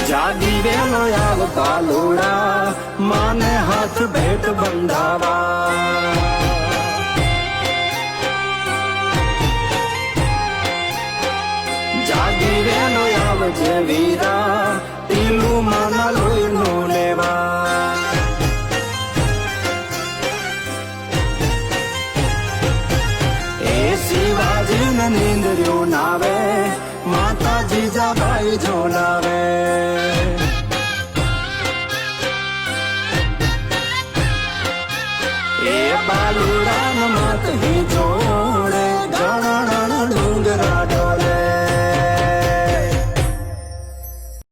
જાગી વેલો આવતા લોડા માને હાથ ભેટ બંધાવા જાગી વેલો આવજે વીરા